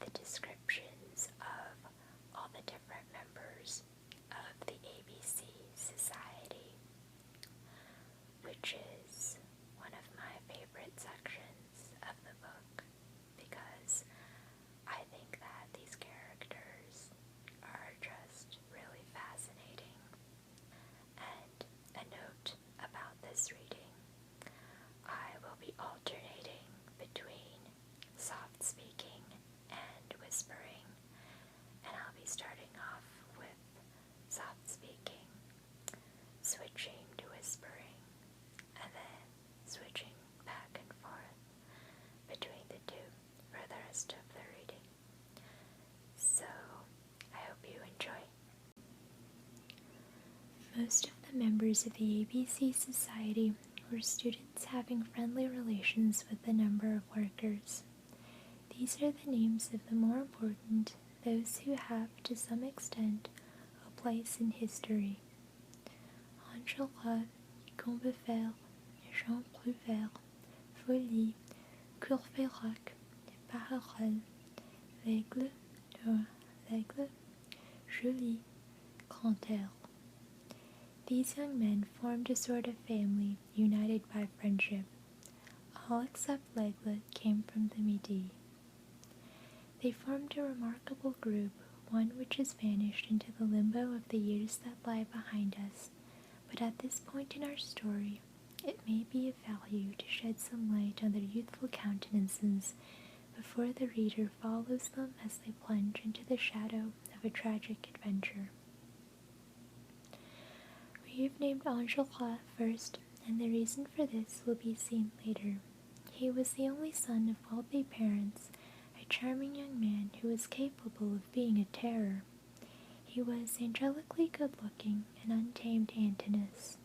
the descriptions of all the different members of the ABC Society, which is one of my favorite sections of the book because I think that these characters are just really fascinating. And a note about this reading, I will be alternating between soft speaking and whispering, and I'll be starting off with soft speaking, switching to whispering, and then switching back and forth between the two for the rest of the reading. So, I hope you enjoy. Most of the members of the ABC Society were students having friendly relations with a number of workers. These are the names of the more important, those who have, to some extent, a place in history. Angela, Combeferre, Jean Prouvaire, Folly, Courfeyrac, Barrel, L'Aigle, L'Aigle, Joly, Grantaire. These young men formed a sort of family, united by friendship. All except L'Aigle came from the Midi. They formed a remarkable group, one which has vanished into the limbo of the years that lie behind us, but at this point in our story, it may be of value to shed some light on their youthful countenances before the reader follows them as they plunge into the shadow of a tragic adventure. We have named Angela first, and the reason for this will be seen later. He was the only son of wealthy parents, a charming young man who was capable of being a terror. He was angelically good-looking, an untamed Antinous.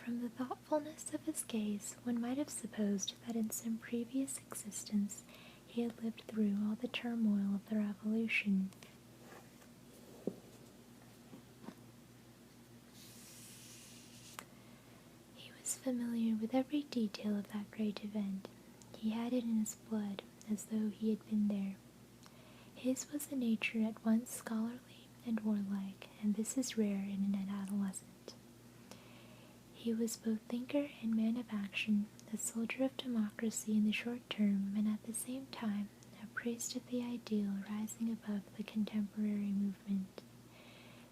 From the thoughtfulness of his gaze, one might have supposed that in some previous existence he had lived through all the turmoil of the Revolution. He was familiar with every detail of that great event. He had it in his blood, as though he had been there. His was a nature at once scholarly and warlike, and this is rare in an adolescent. He was both thinker and man of action, a soldier of democracy in the short term, and at the same time a priest of the ideal rising above the contemporary movement.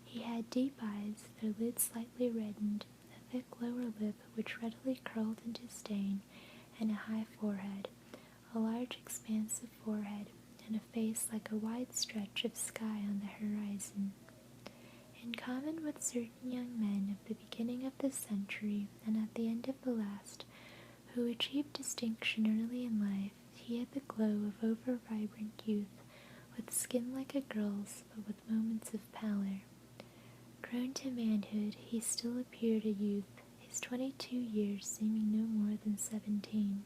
He had deep eyes, their lids slightly reddened, a thick lower lip which readily curled into stain, and a high forehead, a large expansive forehead, and a face like a wide stretch of sky on the horizon. In common with certain young men of the beginning of this century and at the end of the last, who achieved distinction early in life, he had the glow of over-vibrant youth, with skin like a girl's, but with moments of pallor. Grown to manhood, he still appeared a youth, his 22 years seeming no more than 17.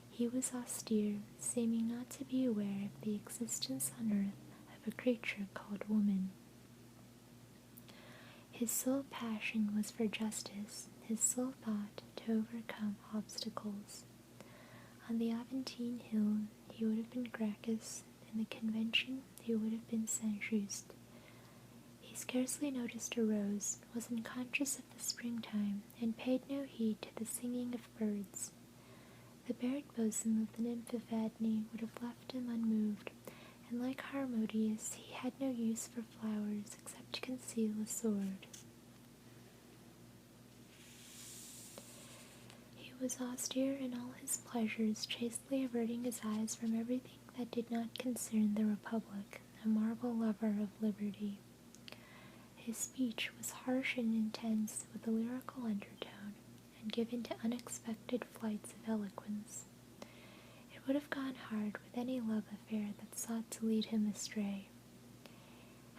He was austere, seeming not to be aware of the existence on earth of a creature called woman. His sole passion was for justice, his sole thought to overcome obstacles. On the Aventine Hill he would have been Gracchus, in the Convention he would have been Saint-Just. He scarcely noticed a rose, was unconscious of the springtime, and paid no heed to the singing of birds. The bared bosom of the nymph of Adne would have left him unmoved, and like Harmodius, he had no use for flowers except to conceal a sword. He was austere in all his pleasures, chastely averting his eyes from everything that did not concern the Republic, a marble lover of liberty. His speech was harsh and intense, with a lyrical undertone, and given to unexpected flights of eloquence. It would have gone hard with any love affair that sought to lead him astray.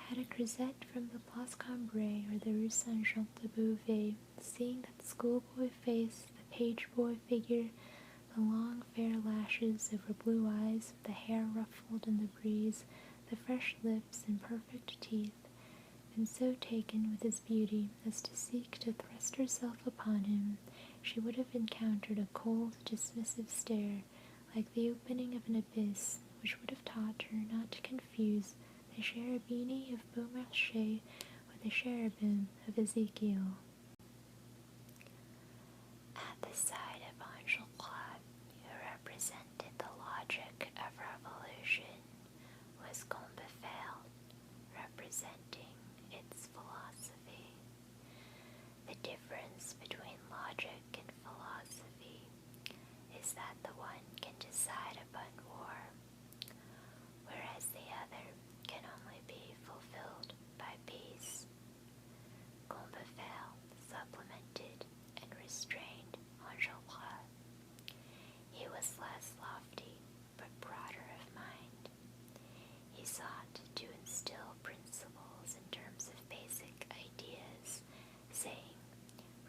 Had a grisette from the Place Cambrai or the Rue Saint-Jean-de-Beauvais, seeing that schoolboy face, the page-boy figure, the long fair lashes over blue eyes, the hair ruffled in the breeze, the fresh lips and perfect teeth, been so taken with his beauty as to seek to thrust herself upon him, she would have encountered a cold, dismissive stare, like the opening of an abyss, which would have taught her not to confuse the cherubini of Beaumarchais with the cherubim of Ezekiel. At the side of Angelclad, who represented the logic of revolution, was Combeferre, representing its philosophy. The difference between logic and philosophy is that the one can decide upon war, whereas the other can only be fulfilled by peace. Combeferre supplemented and restrained Angelclad. He was less lofty, but broader of mind. He sought to instill principles in terms of basic ideas, saying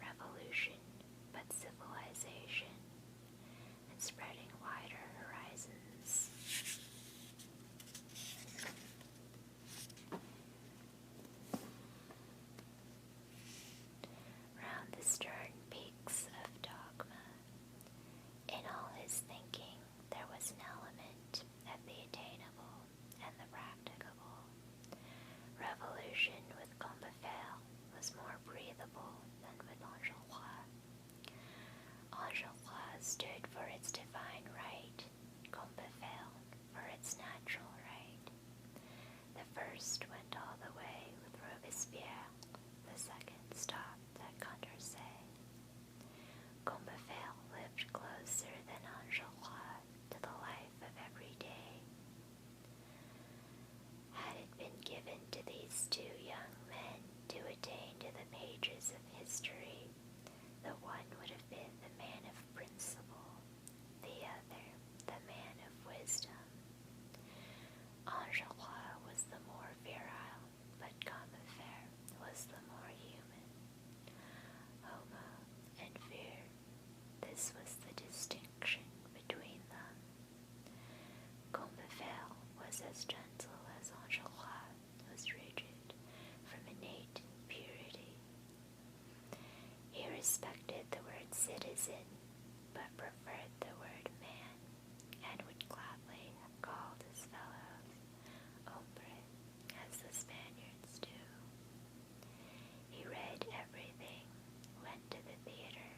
revolution, but civilization, and spreading wider horizons. Round the stern peaks of dogma, in all his thinking there was an element of the attainable and the practicable. Revolution with Combeferre was more breathable than with Angelclad. Angelclad stood for its divine right, Combeferre for its natural right. The first went all the way with Robespierre, the second stopped at Condorcet. Combeferre lived closer than Angelclad to the life of every day. Had it been given to these two young men to attain to the pages of history, the one would have been the man of principle, the other the man of wisdom. Angelclad was the more virile, but Combeferre was the more human. Homo and vir, this was the distinction between them. Combeferre was as gentle as Angelclad was rigid from innate purity. He respected the word citizen, but preferred the word man, and would gladly have called his fellows hombre, as the Spaniards do. He read everything, went to the theater,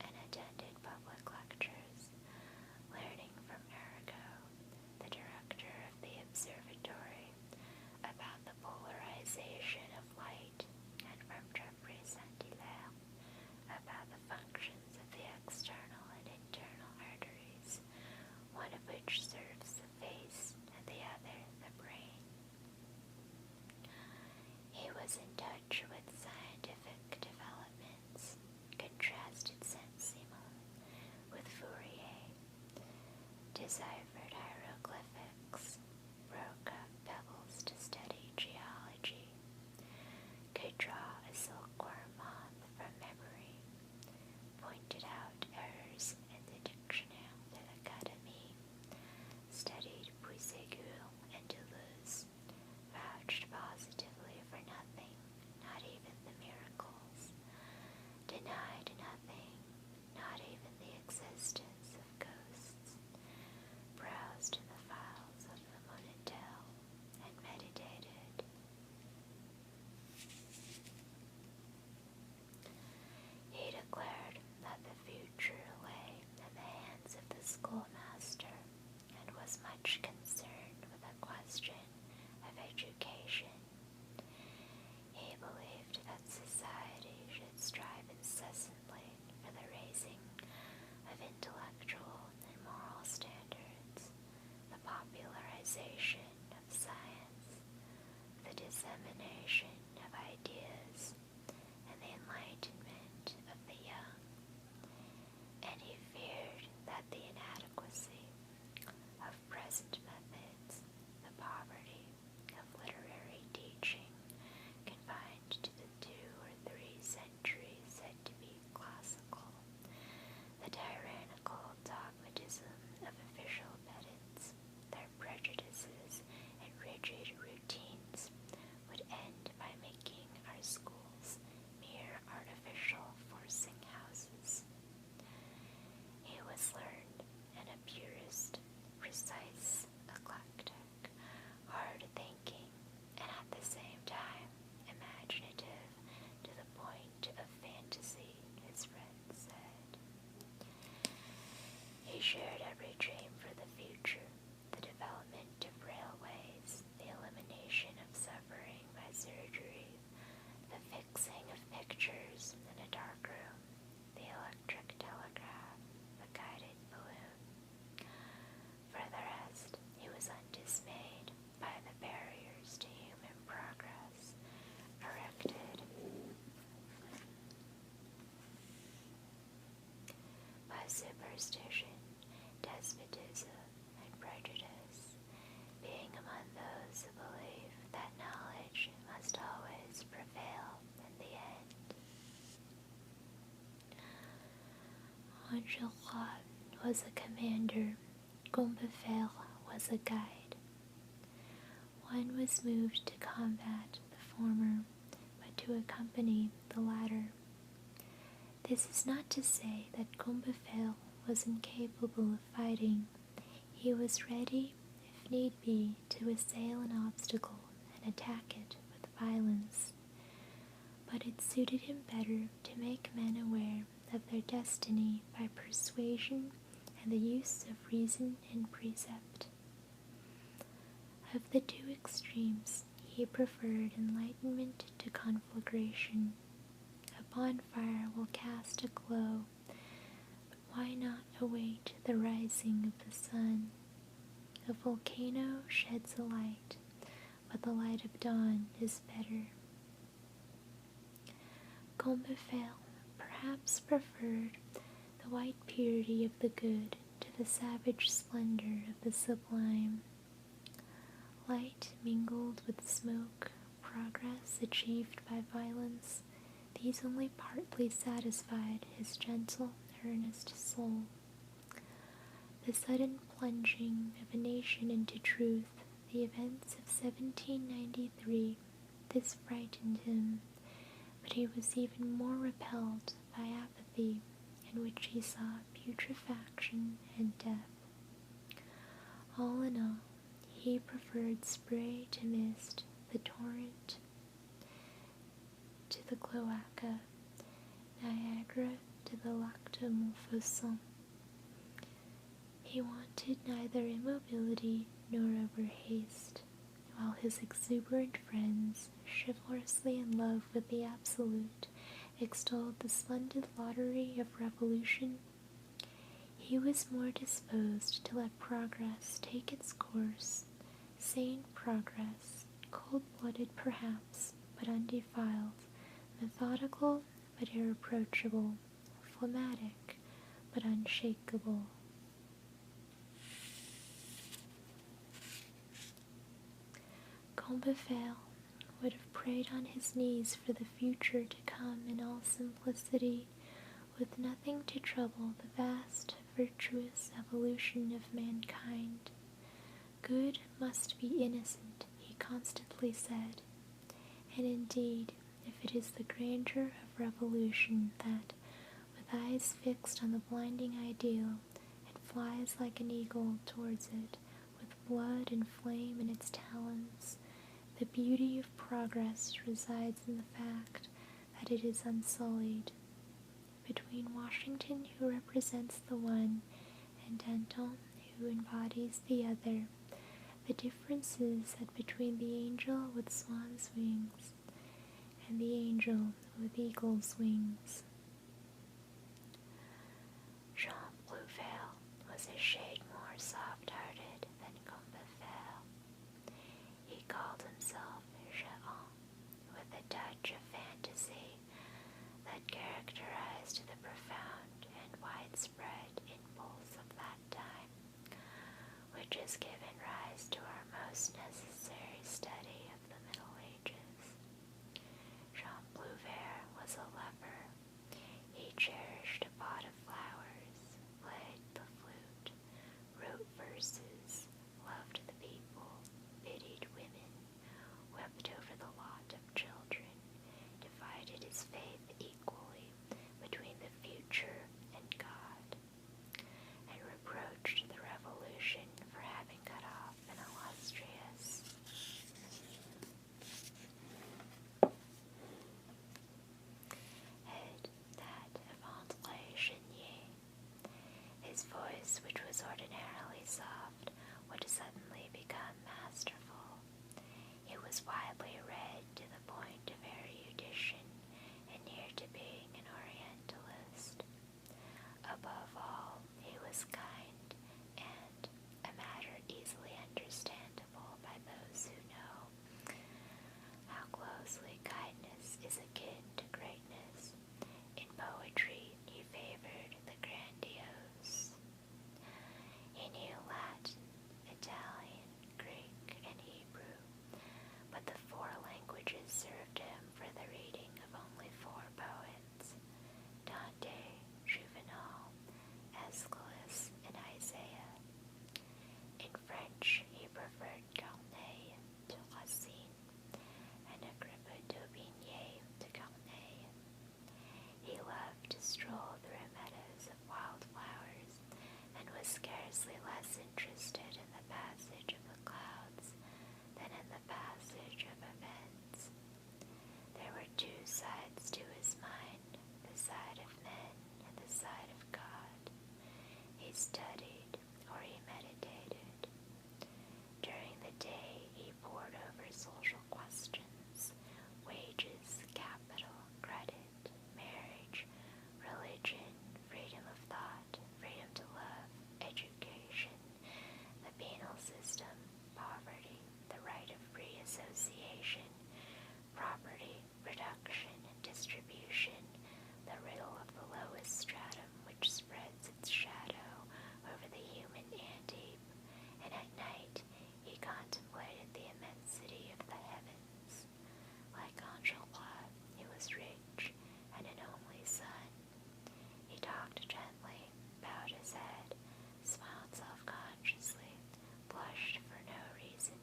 and attended public lectures, learning from Arago, the director of the observatory, about the polarization of light, and from Geoffroy Saint-Hilaire about the functions of the external and internal arteries, one of which serves the face and the other the brain. He was in touch with scientific developments, contrasted Saint-Simon with Fourier, deciphered hieroglyphics, broke up pebbles to study geology, could draw a silkworm moth from memory, pointed out errors in the Dictionnaire de l'Académie, studied Puységur and Deleuze, vouched positively for nothing, not even the miracles, denied nothing, not even the existence of ghosts, Gilroy was a commander, Combeferre was a guide. One was moved to combat the former, but to accompany the latter. This is not to say that Combeferre was incapable of fighting. He was ready, if need be, to assail an obstacle and attack it with violence. But it suited him better to make men aware of their destiny by persuasion and the use of reason and precept. Of the two extremes, he preferred enlightenment to conflagration. A bonfire will cast a glow, but why not await the rising of the sun? A volcano sheds a light, but the light of dawn is better. Combeferre perhaps preferred the white purity of the good to the savage splendor of the sublime. Light mingled with smoke, progress achieved by violence, these only partly satisfied his gentle, earnest soul. The sudden plunging of a nation into truth, the events of 1793, this frightened him, but he was even more repelled by apathy, in which he saw putrefaction and death. All in all, he preferred spray to mist, the torrent to the cloaca, Niagara to the Lac de Montfaucon. He wanted neither immobility nor overhaste, while his exuberant friends, chivalrously in love with the absolute, extolled the splendid lottery of revolution. He was more disposed to let progress take its course, sane progress, cold-blooded perhaps, but undefiled, methodical but irreproachable, phlegmatic but unshakable. Combeferre would have prayed on his knees for the future to come in all simplicity, with nothing to trouble the vast, virtuous evolution of mankind. Good must be innocent, he constantly said, and indeed, if it is the grandeur of revolution that, with eyes fixed on the blinding ideal, it flies like an eagle towards it, with blood and flame in its talons, the beauty of progress resides in the fact that it is unsullied. Between Washington, who represents the one, and Danton, who embodies the other, the difference is that between the angel with swan's wings and the angel with eagle's wings. Jean Plouvel was a shade more soft-hearted than Combeferre. He called himself Jehan, with a touch of fantasy that characterized the profound and widespread impulse of that time, which has given rise to our most necessary study of the Middle Ages. Jean Plouvel was a lover. He cherished a pot of flowers, played the flute, wrote verses, loved the people, pitied women, wept over the lot of children, divided his faith equally between the future and God, and reproached the revolution for having cut off an illustrious head, that of André Chenier. His voice, which was ordinarily soft, scarcely less interested in the passage of the clouds than in the passage of events. There were two sides to his mind, the side of men and the side of God. He studied or he meditated. During the day he pored over social questions, wages, capital, credit, marriage, religion, freedom of thought, freedom to love, education, the penal system, poverty, the right of free association, property, production and distribution, the riddle of the lowest stratum which spreads its shadow over the human ant-heap, and at night he contemplated the immensity of the heavens. Like Angelot, he was rich and an only son. He talked gently, bowed his head, smiled self-consciously, blushed for no reason,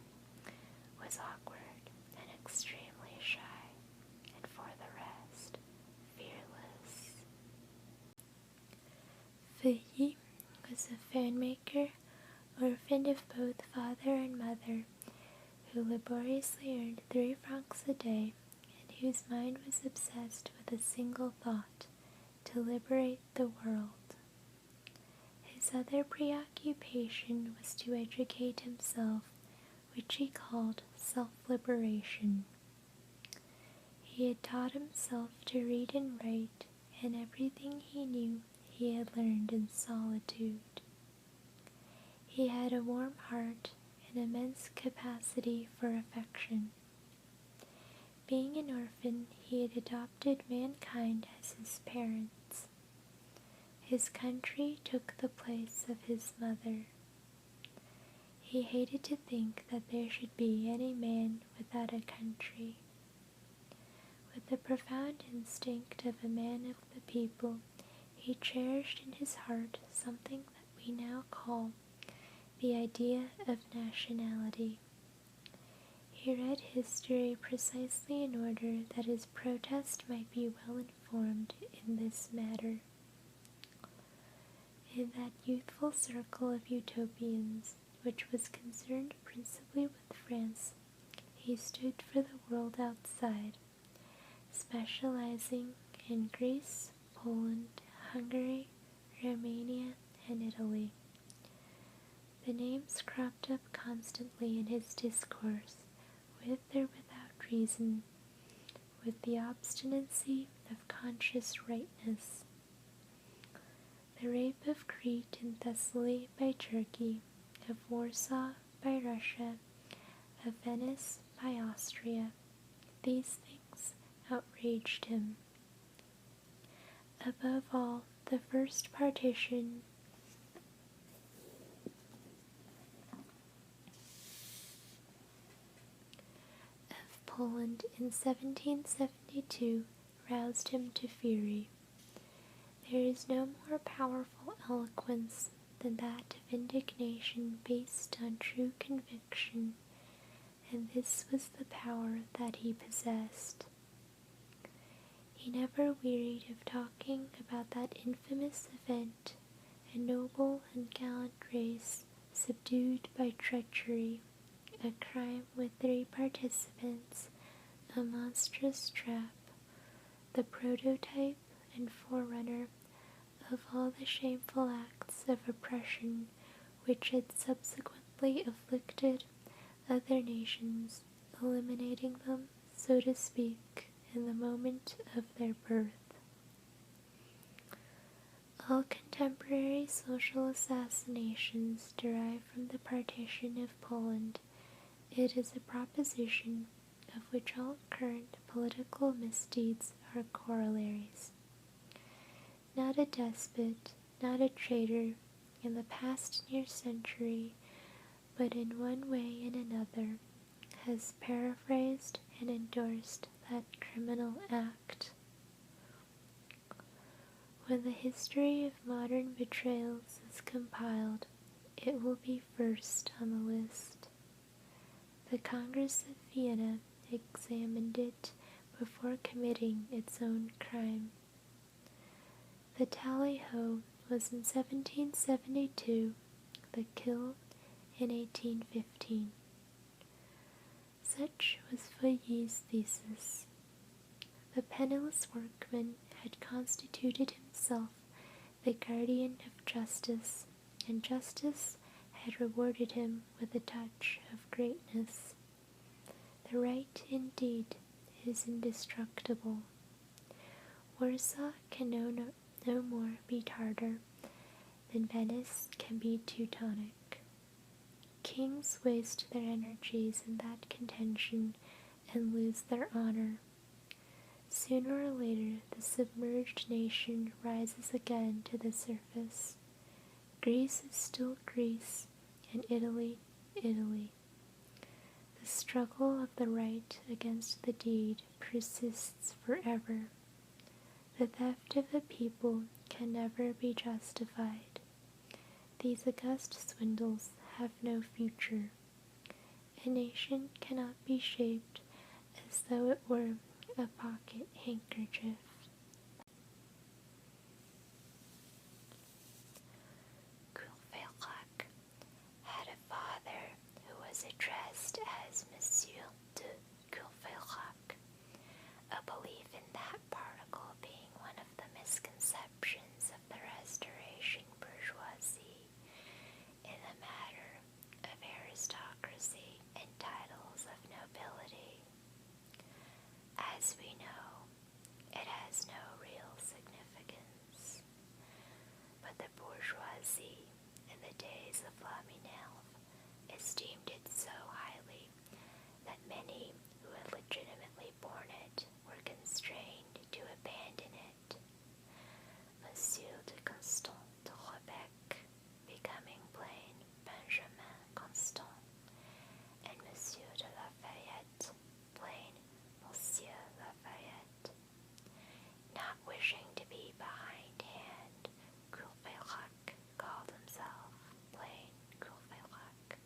was awkward and extremely shy, and for the rest, fearless. Feuilly was a fan-maker, orphaned of both father and mother, who laboriously earned 3 francs a day, and whose mind was obsessed with a single thought, to liberate the world. His other preoccupation was to educate himself, which he called self-liberation. He had taught himself to read and write, and everything he knew he had learned in solitude. He had a warm heart and immense capacity for affection. Being an orphan, he had adopted mankind as his parents. His country took the place of his mother. He hated to think that there should be any man without a country. With the profound instinct of a man of the people, he cherished in his heart something that we now call the idea of nationality. He read history precisely in order that his protest might be well informed in this matter. In that youthful circle of utopians, which was concerned principally with France, he stood for the world outside, specializing in Greece, Poland, Hungary, Romania, and Italy. The names cropped up constantly in his discourse, with or without reason, with the obstinacy of conscious rightness. The rape of Crete and Thessaly by Turkey, of Warsaw by Russia, of Venice by Austria, these things outraged him. Above all, the first partition of Poland in 1772 roused him to fury. There is no more powerful eloquence than that of indignation based on true conviction, and this was the power that he possessed. He never wearied of talking about that infamous event, a noble and gallant race subdued by treachery, a crime with 3 participants, a monstrous trap, the prototype and forerunner of all the shameful acts of oppression which had subsequently afflicted other nations, eliminating them, so to speak, in the moment of their birth. All contemporary social assassinations derive from the partition of Poland. It is a proposition of which all current political misdeeds are corollaries. Not a despot, not a traitor, in the past near century, but in one way and another, has paraphrased and endorsed that criminal act. When the history of modern betrayals is compiled, it will be first on the list. The Congress of Vienna examined it before committing its own crime. The tally-ho was in 1772, the kill in 1815. Such was Feuilly's thesis. The penniless workman had constituted himself the guardian of justice, and justice had rewarded him with a touch of greatness. The right, indeed, is indestructible. Warsaw can no more be Tartar than Venice can be Teutonic. Kings waste their energies in that contention and lose their honor. Sooner or later the submerged nation rises again to the surface. Greece is still Greece, and Italy, Italy. The struggle of the right against the deed persists forever. The theft of the people can never be justified. These august swindles have no future. A nation cannot be shaped as though it were a pocket handkerchief. Courfeyrac had a father who was addressed as Monsieur de Courfeyrac, a belief in that particle being one of the misconceptions of the Restoration bourgeoisie in the matter of aristocracy and titles of nobility. As we know, it has no real significance, but the bourgeoisie in the days of La Minerve esteemed it so highly that many who had legitimately borne it were constrained to abandon it. Monsieur de Constant de Rebec becoming plain Benjamin Constant, and Monsieur de Lafayette plain Monsieur Lafayette. Not wishing to be behindhand, Courfeyrac called himself plain Courfeyrac.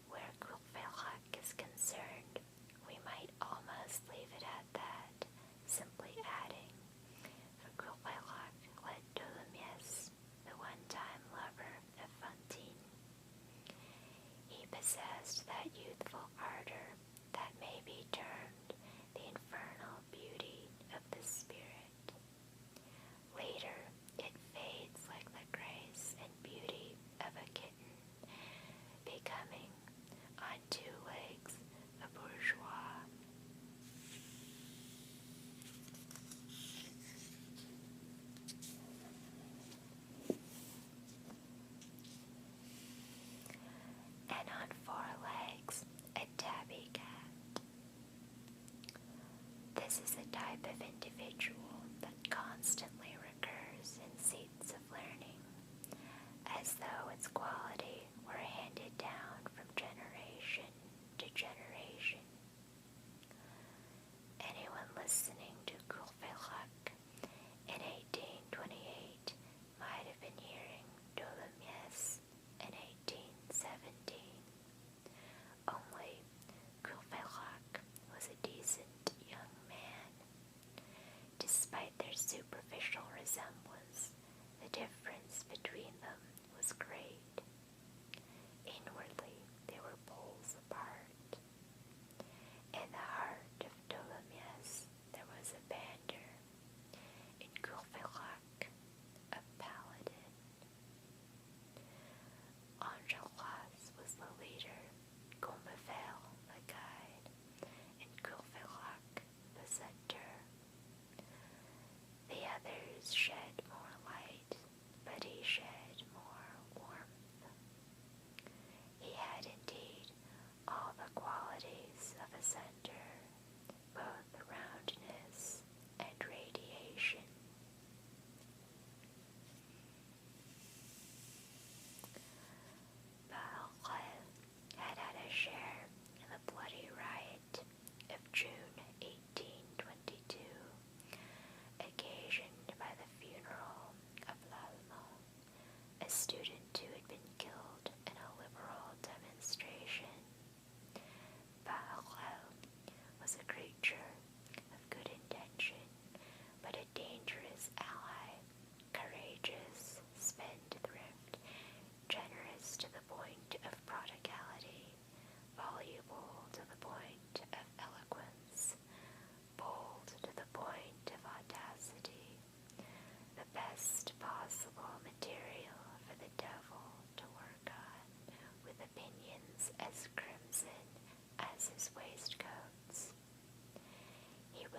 Where Courfeyrac is concerned, we might almost leave it at that, simply adding, for Courfeyrac led Tholomyès, the one-time lover of Fantine. He possessed that youthful ardor that may be termed the infernal beauty of the spirit. Later, it fades like the grace and beauty of a kitten, becoming, on two legs, a bourgeois. And on four legs, a tabby cat. This is a type of individual that constantly recurs in seats of learning, as though its quality were handed down from generation to generation. Anyone listening to Courfeyrac in 1828 might have been hearing Tholomyès in 1817. Only Courfeyrac was a decent young man. Despite their superficial resemblance, the difference between them was great. Inwardly, they were poles apart. In the heart of Tholomyès, there was a bander. In Courfeyrac, a paladin. Enjolras was the leader, Combeferre the guide, and Courfeyrac the center. The others shed more light, but he shed more warmth. He had indeed all the qualities of a center, both roundness and radiation. Barclay had had a share in the bloody riot of June 1822, occasioned by the funeral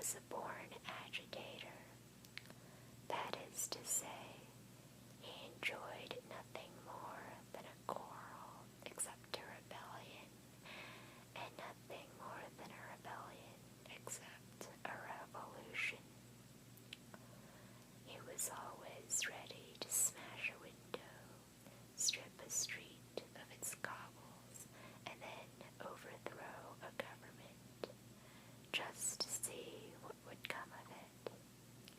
was a born agitator. That is to say, he enjoyed nothing more than a quarrel except a rebellion, and nothing more than a rebellion except a revolution. He was always ready to smash a window, strip a street of its cobbles, and then overthrow a government, just to see what would come of it.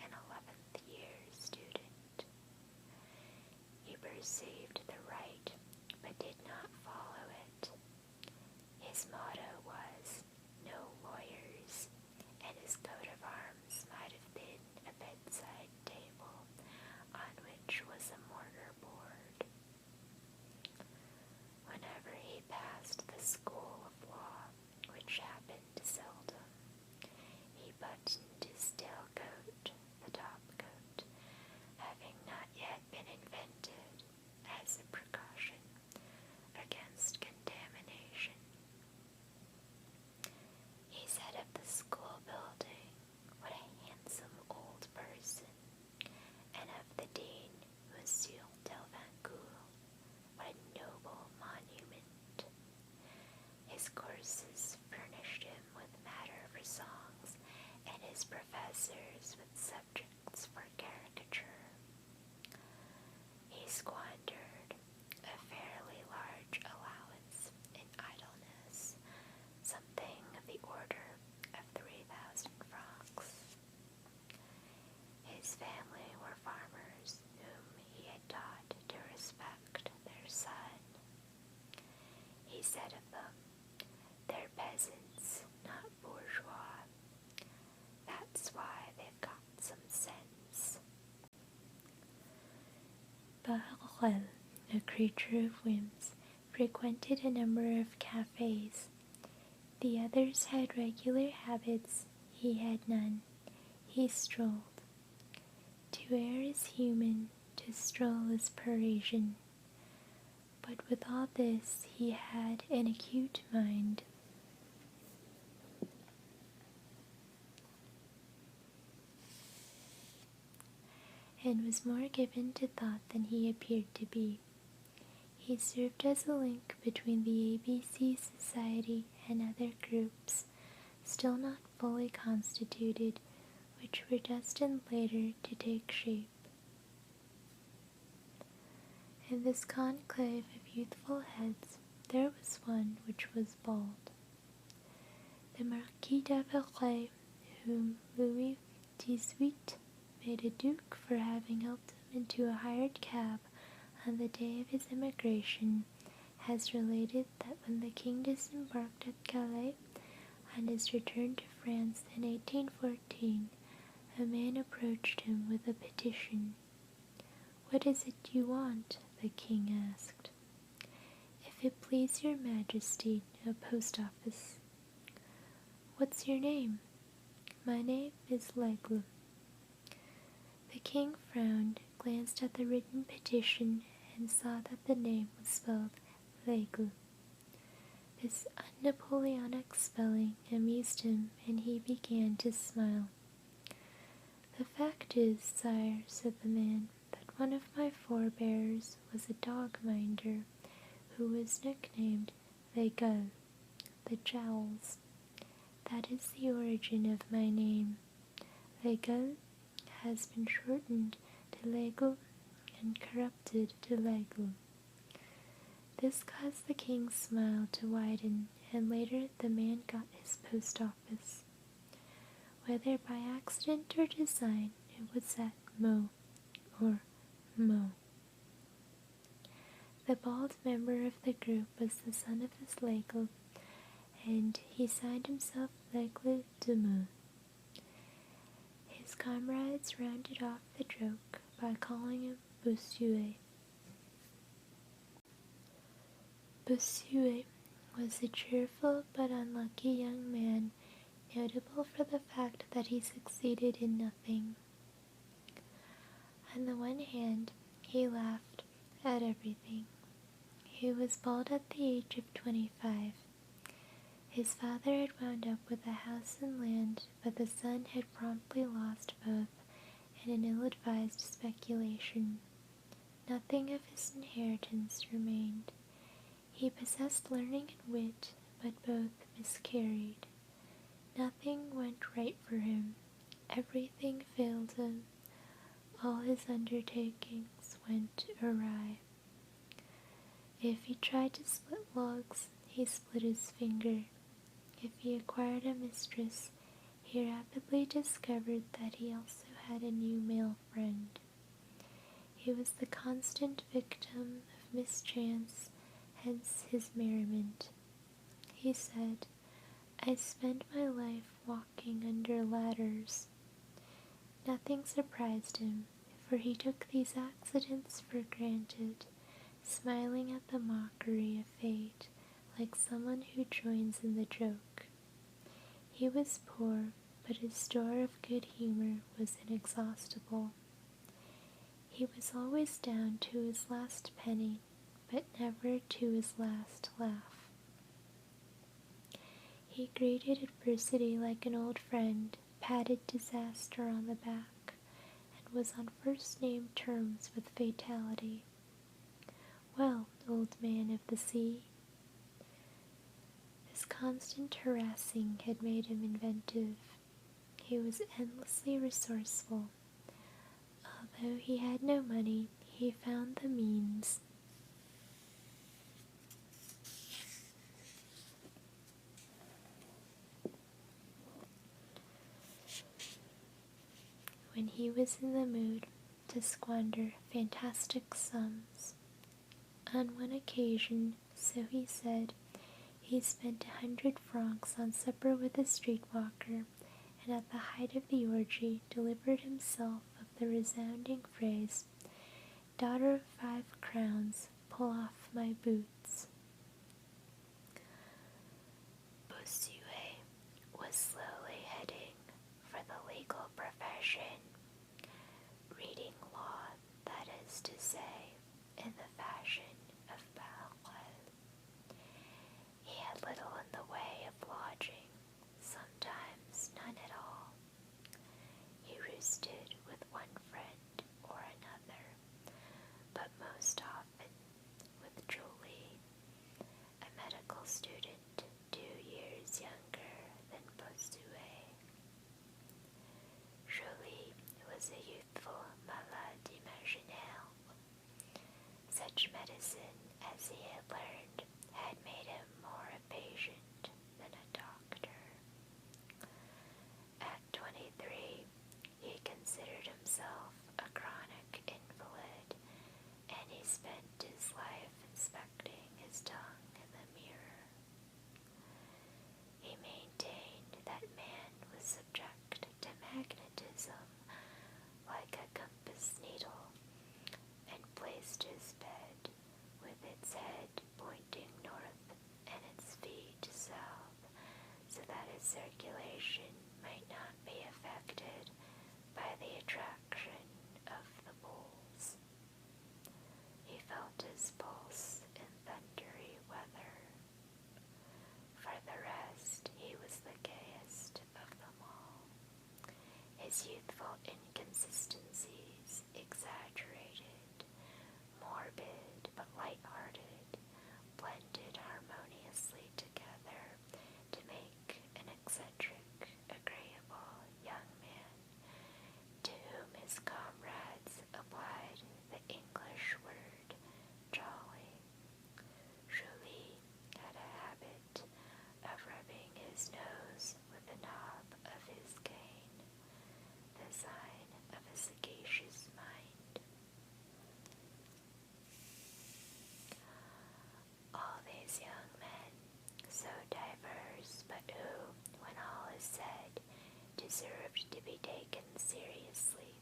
An 11th year student. He perceived the right, but did not follow it. His motto was, "No lawyers," and his coat of arms might have been a bedside table on which was a mortar board. Whenever he passed the school of law, which happened seldom, he buttoned his tailcoat, the top coat, having not yet been invented, as a precaution against contamination. He said of the school building, "What a handsome old person," and of the dean, Monsieur Delvancourt, "What a noble monument." His courses furnished him with matter for songs, and his professors with subjects for caricature. He squandered a fairly large allowance in idleness, something of the order of 3,000 francs. His family were farmers whom he had taught to respect their son. He said of them, "They're peasants, not bourgeois. That's why they've got some sense." Bahorel, a creature of whims, frequented a number of cafes. The others had regular habits, he had none. He strolled. To err is human, to stroll is Parisian. But with all this he had an acute mind. And was more given to thought than he appeared to be. He served as a link between the ABC Society and other groups, still not fully constituted, which were destined later to take shape. In this conclave of youthful heads there was one which was bald. The Marquis d'Averay, whom Louis XVIII made a duke for having helped him into a hired cab on the day of his emigration, has related that when the king disembarked at Calais on his return to France in 1814, a man approached him with a petition. "What is it you want?" the king asked. "If it please your majesty, a post office." "What's your name?" "My name is L'Aigle." The king frowned, glanced at the written petition, and saw that the name was spelled L'Aigle. This un-Napoleonic spelling amused him, and he began to smile. "The fact is, sire," said the man, "that one of my forebears was a dog-minder, who was nicknamed L'Aigle, the Jowls. That is the origin of my name. L'Aigle has been shortened to L'Aigle and corrupted to L'Aigle." This caused the king's smile to widen, and later the man got his post office. Whether by accident or design, it was at Meaux, or Meaux. The bald member of the group was the son of this L'Aigle, and he signed himself L'Aigle de Meaux. His comrades rounded off the joke by calling him Bossuet. Bossuet was a cheerful but unlucky young man, notable for the fact that he succeeded in nothing. On the one hand, he laughed at everything. He was bald at the age of 25. His father had wound up with a house and land, but the son had promptly lost both in an ill-advised speculation. Nothing of his inheritance remained. He possessed learning and wit, but both miscarried. Nothing went right for him. Everything failed him. All his undertakings went awry. If he tried to split logs, he split his finger. If he acquired a mistress, he rapidly discovered that he also had a new male friend. He was the constant victim of mischance, hence his merriment. He said, "I spend my life walking under ladders." Nothing surprised him, for he took these accidents for granted, smiling at the mockery of fate like someone who joins in the joke. He was poor, but his store of good humor was inexhaustible. He was always down to his last penny, but never to his last laugh. He greeted adversity like an old friend, patted disaster on the back, and was on first-name terms with fatality. "Well, old man of the sea." This constant harassing had made him inventive. He was endlessly resourceful. Although he had no money, he found the means. When he was in the mood to squander fantastic sums. On one occasion, so he said, he spent 100 francs on supper with a streetwalker, and at the height of the orgy delivered himself of the resounding phrase, "Daughter of 5 crowns, pull off my boots." Bossuet was slowly heading for the legal profession, reading law, that is to say, in the fashion of Barouel. He had little in the way of lodging, sometimes none at all. He roosted with one friend or another, but most often with Julie, a medical student 2 years younger than Bossuet. Julie was a youthful malade imaginaire. Such medicine as he had learned had made him more a patient than a doctor. At 23, he considered himself a chronic invalid, and he spent his life inspecting his tongue in the mirror. He maintained that man was subject to magnetism like a compass needle, and placed his bed with its head pointing north and its feet south, so that his circulation might not be affected by the attraction of the poles. He felt his pulse in thundery weather. For the rest, he was the gayest of them all. His youthful inconsistencies, exaggerated, morbid but light-hearted, blended harmoniously together to make an eccentric, agreeable young man, to whom his comrades applied the English word jolly. Julie had a habit of rubbing his nose with the knob of his cane, the sign of a sagacious mind. All these young men, so diverse, but who, when all is said, deserved to be taken seriously,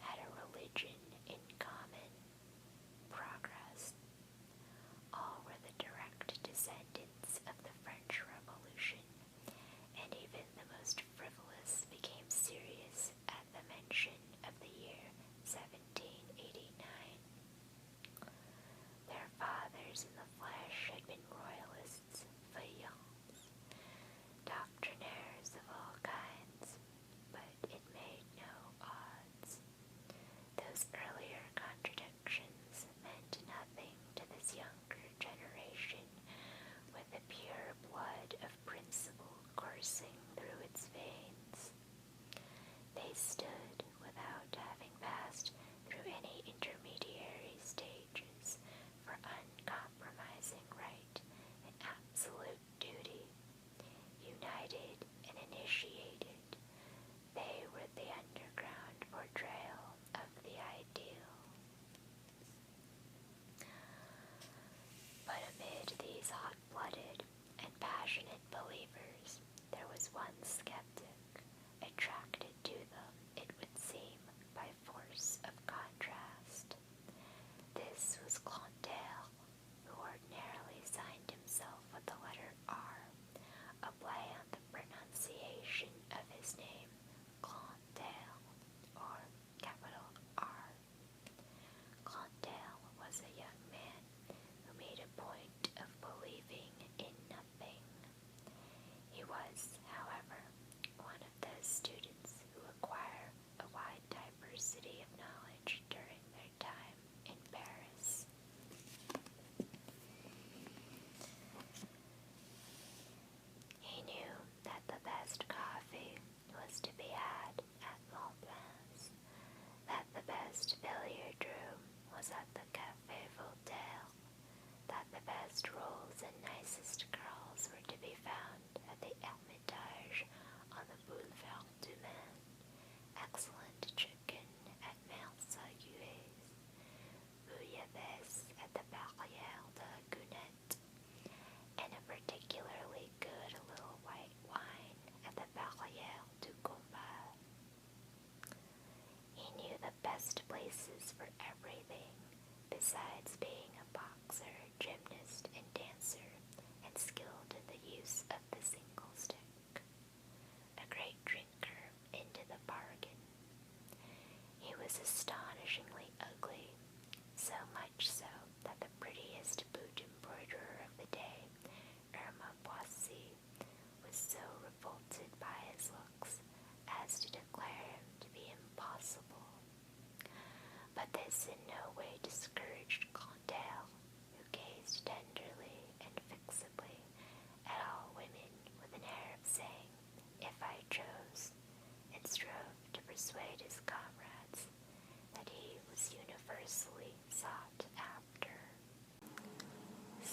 had a religion in common: progress. All were the direct descendants of the French Revolution, and even the most frivolous became serious at the mention of the year 1789. Their fathers in the flesh had been royalists, vaillants,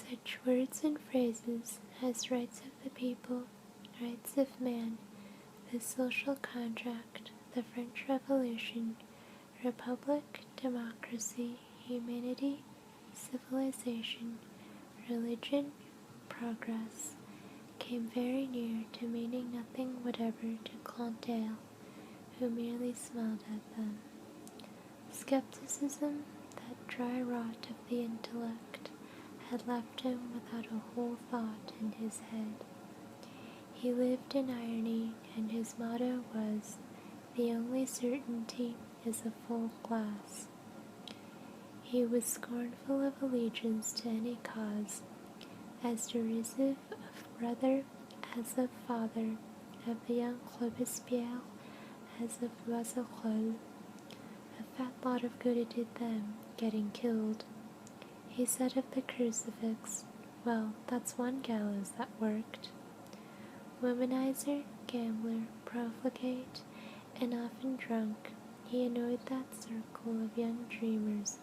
Such words and phrases as rights of the people, rights of man, the social contract, the French Revolution, republic, democracy, humanity, civilization, religion, progress, came very near to meaning nothing whatever to Grantaire, who merely smiled at them. Skepticism, that dry rot of the intellect, had left him without a whole thought in his head. He lived in irony, and his motto was, "The only certainty is a full glass." He was scornful of allegiance to any cause, as derisive of brother as of father, of the young Robespierre as of Roisserolles. A fat lot of good it did them, getting killed. He said of the crucifix, "Well, that's one gallows that worked." Womanizer, gambler, profligate, and often drunk, he annoyed that circle of young dreamers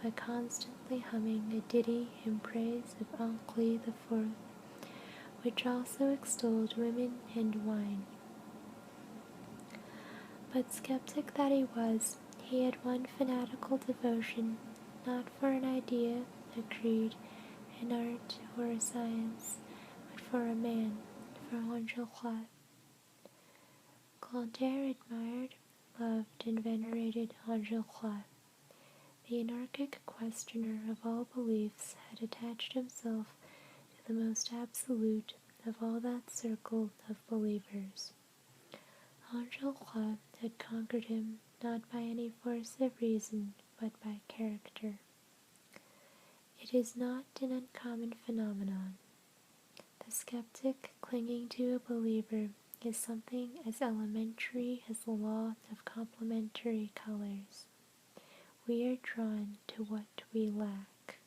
by constantly humming a ditty in praise of Henri IV, which also extolled women and wine. But skeptic that he was, he had one fanatical devotion, not for an idea, a creed, an art, or a science, but for a man, for Enjolras. Grantaire admired, loved, and venerated Enjolras. The anarchic questioner of all beliefs had attached himself to the most absolute of all that circle of believers. Enjolras had conquered him not by any force of reason, but by character. It is not an uncommon phenomenon. The skeptic clinging to a believer is something as elementary as the law of complementary colors. We are drawn to what we lack.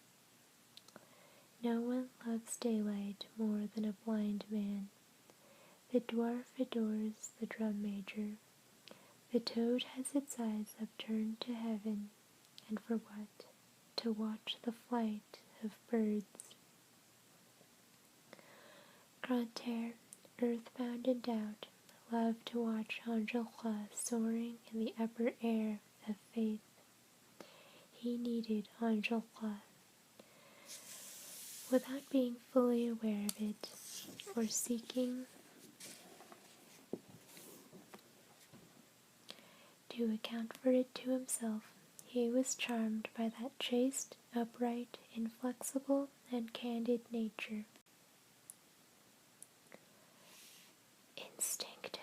No one loves daylight more than a blind man. The dwarf adores the drum major. The toad has its eyes upturned to heaven, and for what? To watch the flight of birds. Grantaire, earthbound in doubt, loved to watch Enjolras soaring in the upper air of faith. He needed Enjolras. Without being fully aware of it, or seeking to account for it to himself, he was charmed by that chaste, upright, inflexible, and candid nature. Instinctively,